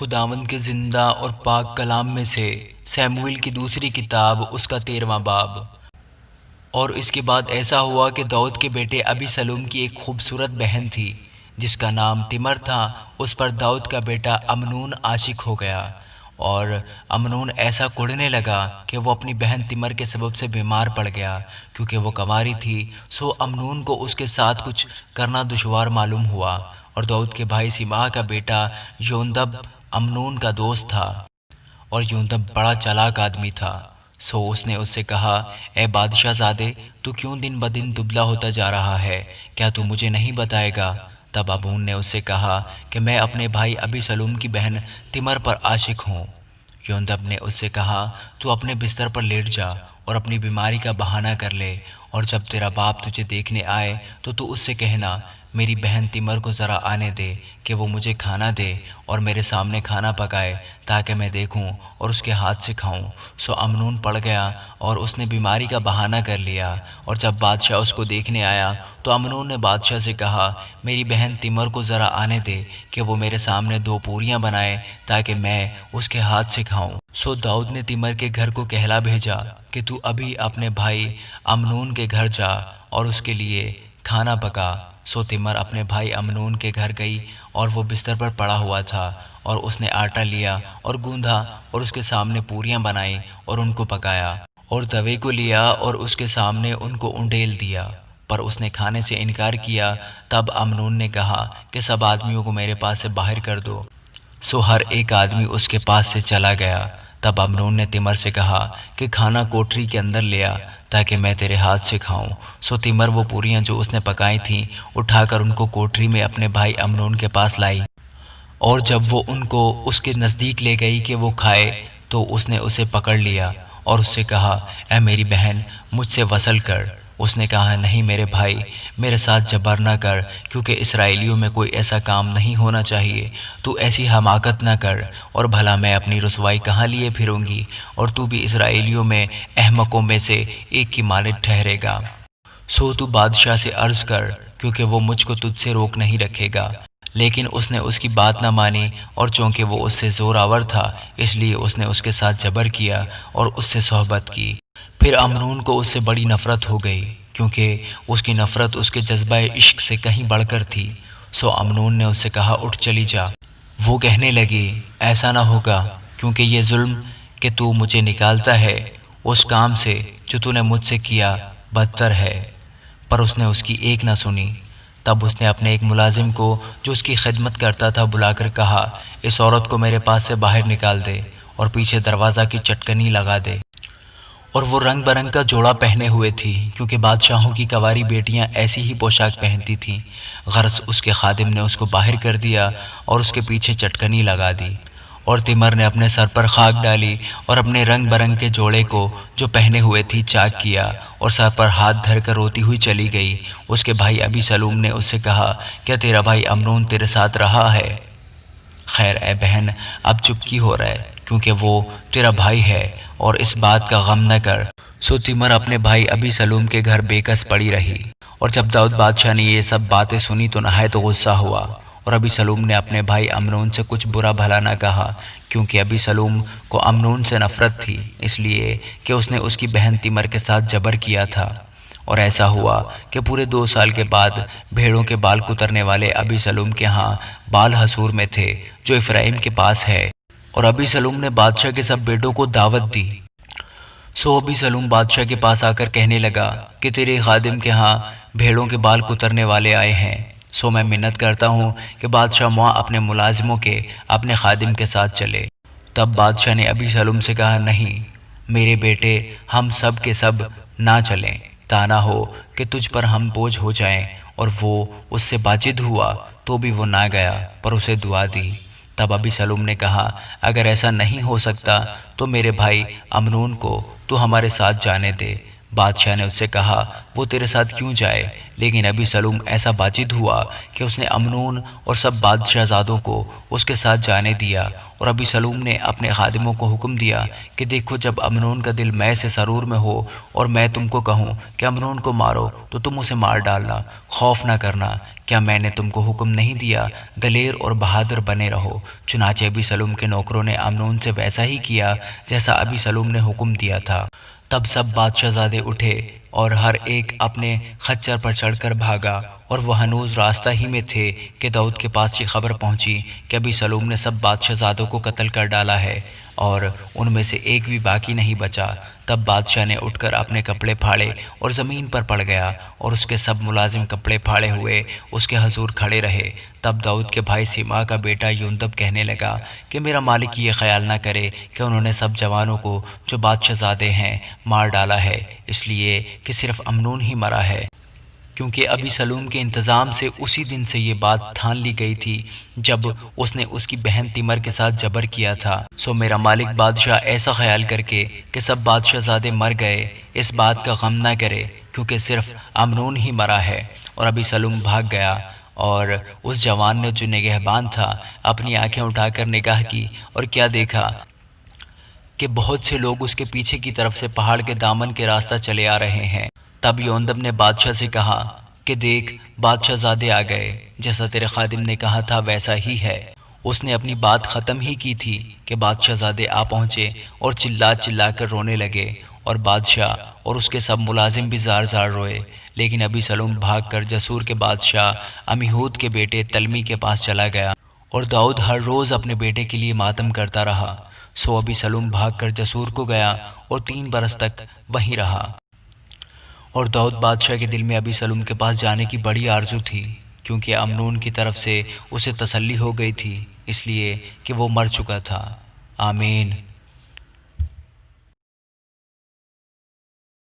خداوند کے زندہ اور پاک کلام میں سے سیموئیل کی دوسری کتاب اس کا 13واں باب۔ اور اس کے بعد ایسا ہوا کہ داؤد کے بیٹے ابی سلوم کی ایک خوبصورت بہن تھی جس کا نام تمر تھا۔ اس پر داؤد کا بیٹا امنون عاشق ہو گیا، اور امنون ایسا کوڑنے لگا کہ وہ اپنی بہن تمر کے سبب سے بیمار پڑ گیا کیونکہ وہ کنواری تھی۔ سو امنون کو اس کے ساتھ کچھ کرنا دشوار معلوم ہوا، اور داؤد کے بھائی سیماہ کا بیٹا یوندب امنون کا دوست تھا، اور یوندب بڑا چالاک آدمی تھا۔ سو اس نے اس سے کہا، اے بادشاہ زادے، تو کیوں دن بدن دبلا ہوتا جا رہا ہے؟ کیا تو مجھے نہیں بتائے گا؟ تب امنون نے اس سے کہا کہ میں اپنے بھائی ابی سلوم کی بہن تمر پر عاشق ہوں۔ یوندب نے اس سے کہا، تو اپنے بستر پر لیٹ جا اور اپنی بیماری کا بہانہ کر لے، اور جب تیرا باپ تجھے دیکھنے آئے تو اس سے کہنا، میری بہن تمر کو ذرا آنے دے کہ وہ مجھے کھانا دے اور میرے سامنے کھانا پکائے تاکہ میں دیکھوں اور اس کے ہاتھ سے کھاؤں۔ سو امنون پڑ گیا اور اس نے بیماری کا بہانہ کر لیا، اور جب بادشاہ اس کو دیکھنے آیا تو امنون نے بادشاہ سے کہا، میری بہن تمر کو ذرا آنے دے کہ وہ میرے سامنے 2 پوریاں بنائے تاکہ میں اس کے ہاتھ سے کھاؤں۔ سو داؤد نے تمر کے گھر کو کہلا بھیجا کہ تو ابھی اپنے بھائی امنون کے گھر جا اور اس کے لیے کھانا پکا۔ سو تمر اپنے بھائی امنون کے گھر گئی، اور وہ بستر پر پڑا ہوا تھا، اور اس نے آٹا لیا اور گوندھا اور اس کے سامنے پوریاں بنائیں اور ان کو پکایا، اور توے کو لیا اور اس کے سامنے ان کو انڈیل دیا، پر اس نے کھانے سے انکار کیا۔ تب امنون نے کہا کہ سب آدمیوں کو میرے پاس سے باہر کر دو۔ سو ہر ایک آدمی اس کے پاس سے چلا گیا۔ تب امنون نے تمر سے کہا کہ کھانا کوٹری کے اندر لے آ تاکہ میں تیرے ہاتھ سے کھاؤں۔ سو تمر وہ پوریاں جو اس نے پکائی تھیں اٹھا کر ان کو کوٹری میں اپنے بھائی امنون کے پاس لائی، اور جب وہ ان کو اس کے نزدیک لے گئی کہ وہ کھائے تو اس نے اسے پکڑ لیا اور اس سے کہا، اے میری بہن، مجھ سے وصل کر۔ اس نے کہا، نہیں میرے بھائی، میرے ساتھ جبر نہ کر، کیونکہ اسرائیلیوں میں کوئی ایسا کام نہیں ہونا چاہیے۔ تو ایسی حماقت نہ کر، اور بھلا میں اپنی رسوائی کہاں لیے پھروں گی؟ اور تو بھی اسرائیلیوں میں احمقوں میں سے ایک کی مانند ٹھہرے گا۔ سو تو بادشاہ سے عرض کر، کیونکہ وہ مجھ کو تجھ سے روک نہیں رکھے گا۔ لیکن اس نے اس کی بات نہ مانی، اور چونکہ وہ اس سے زور آور تھا اس لیے اس نے اس کے ساتھ جبر کیا اور اس سے صحبت کی۔ پھر امنون کو اس سے بڑی نفرت ہو گئی، کیونکہ اس کی نفرت اس کے جذبہ عشق سے کہیں بڑھ کر تھی۔ سو امنون نے اس سے کہا، اٹھ چلی جا۔ وہ کہنے لگی، ایسا نہ ہوگا، کیونکہ یہ ظلم کہ تو مجھے نکالتا ہے اس کام سے جو تو نے مجھ سے کیا بدتر ہے۔ پر اس نے اس کی ایک نہ سنی۔ تب اس نے اپنے ایک ملازم کو جو اس کی خدمت کرتا تھا بلا کر کہا، اس عورت کو میرے پاس سے باہر نکال دے اور پیچھے دروازہ کی چٹکنی لگا دے۔ اور وہ رنگ برنگ کا جوڑا پہنے ہوئے تھی، کیونکہ بادشاہوں کی کنواری بیٹیاں ایسی ہی پوشاک پہنتی تھیں۔ غرض اس کے خادم نے اس کو باہر کر دیا اور اس کے پیچھے چٹکنی لگا دی، اور تمر نے اپنے سر پر خاک ڈالی اور اپنے رنگ برنگ کے جوڑے کو جو پہنے ہوئے تھی چاک کیا، اور سر پر ہاتھ دھر کر روتی ہوئی چلی گئی۔ اس کے بھائی ابی سلوم نے اس سے کہا، کیا تیرا بھائی امنون تیرے ساتھ رہا ہے؟ خیر اے بہن، اب چپ کی ہو رہا ہے، کیونکہ وہ تیرا بھائی ہے، اور اس بات کا غم نہ کر۔ سو تمر اپنے بھائی ابی سلوم کے گھر بے کس پڑی رہی۔ اور جب داؤد بادشاہ نے یہ سب باتیں سنی تو نہایت غصہ ہوا، اور ابی سلوم نے اپنے بھائی امنون سے کچھ برا بھلا نہ کہا، کیونکہ ابی سلوم کو امنون سے نفرت تھی، اس لیے کہ اس نے اس کی بہن تمر کے ساتھ جبر کیا تھا۔ اور ایسا ہوا کہ پورے 2 سال کے بعد بھیڑوں کے بال کترنے والے ابی سلوم کے ہاں بال حصور میں تھے جو افرائیم کے پاس ہے، اور ابی سلوم نے بادشاہ کے سب بیٹوں کو دعوت دی۔ سو ابی سلوم بادشاہ کے پاس آ کر کہنے لگا کہ تیرے خادم کے ہاں بھیڑوں کے بال کترنے والے آئے ہیں۔ سو میں منت کرتا ہوں کہ بادشاہ ماں اپنے ملازموں کے اپنے خادم کے ساتھ چلے۔ تب بادشاہ نے ابی سلوم سے کہا، نہیں میرے بیٹے، ہم سب کے سب نہ چلیں، تا نہ ہو کہ تجھ پر ہم بوجھ ہو جائیں۔ اور وہ اس سے باجد ہوا تو بھی وہ نہ گیا، پر اسے دعا دی۔ تب ابی سلوم نے کہا، اگر ایسا نہیں ہو سکتا تو میرے بھائی امنون کو تو ہمارے ساتھ جانے دے، بادشاہ نے اس سے کہا وہ تیرے ساتھ کیوں جائے، لیکن ابی سلوم ایسا باجد ہوا کہ اس نے امنون اور سب بادشاہ زادوں کو اس کے ساتھ جانے دیا۔ اور ابی سلوم نے اپنے خادموں کو حکم دیا کہ دیکھو، جب امنون کا دل میں سے سرور میں ہو اور میں تم کو کہوں کہ امنون کو مارو تو تم اسے مار ڈالنا، خوف نہ کرنا، کیا میں نے تم کو حکم نہیں دیا؟ دلیر اور بہادر بنے رہو۔ چنانچہ ابی سلوم کے نوکروں نے امنون سے ویسا ہی کیا جیسا ابی سلوم نے حکم دیا تھا۔ تب سب بادشاہ زادے اٹھے اور ہر ایک اپنے خچر پر چڑھ کر بھاگا، اور وہ ہنوز راستہ ہی میں تھے کہ داؤد کے پاس یہ خبر پہنچی کہ ابی سلوم نے سب بادشاہ زادوں کو قتل کر ڈالا ہے اور ان میں سے ایک بھی باقی نہیں بچا۔ تب بادشاہ نے اٹھ کر اپنے کپڑے پھاڑے اور زمین پر پڑ گیا، اور اس کے سب ملازم کپڑے پھاڑے ہوئے اس کے حضور کھڑے رہے۔ تب داؤد کے بھائی سیما کا بیٹا یوندب کہنے لگا کہ میرا مالک یہ خیال نہ کرے کہ انہوں نے سب جوانوں کو جو بادشاہ زادے ہیں مار ڈالا ہے، اس لیے کہ صرف امنون ہی مرا ہے، کیونکہ ابی سلوم کے انتظام سے اسی دن سے یہ بات ٹھان لی گئی تھی جب اس نے اس کی بہن تیمر کے ساتھ جبر کیا تھا۔ سو میرا مالک بادشاہ ایسا خیال کر کے کہ سب بادشاہ زادے مر گئے، اس بات کا غم نہ کرے، کیونکہ صرف امنون ہی مرا ہے۔ اور ابی سلوم بھاگ گیا، اور اس جوان نے جو نگہبان تھا اپنی آنکھیں اٹھا کر نگاہ کی، اور کیا دیکھا کہ بہت سے لوگ اس کے پیچھے کی طرف سے پہاڑ کے دامن کے راستہ چلے آ رہے ہیں۔ تب یوندب نے بادشاہ سے کہا کہ دیکھ، بادشاہ زادے آ گئے، جیسا تیرے خادم نے کہا تھا ویسا ہی ہے۔ اس نے اپنی بات ختم ہی کی تھی کہ بادشاہ زادے آ پہنچے اور چلا چلا کر رونے لگے، اور بادشاہ اور اس کے سب ملازم بھی زار زار روئے۔ لیکن ابی سلوم بھاگ کر جسور کے بادشاہ عمیہود کے بیٹے تلمی کے پاس چلا گیا، اور داؤد ہر روز اپنے بیٹے کے لیے ماتم کرتا رہا۔ سو ابی سلوم بھاگ کر جسور کو گیا اور 3 برس تک وہیں رہا۔ اور داؤد بادشاہ کے دل میں ابی سلوم کے پاس جانے کی بڑی آرزو تھی، کیونکہ امنون کی طرف سے اسے تسلی ہو گئی تھی، اس لیے کہ وہ مر چکا تھا۔ آمین۔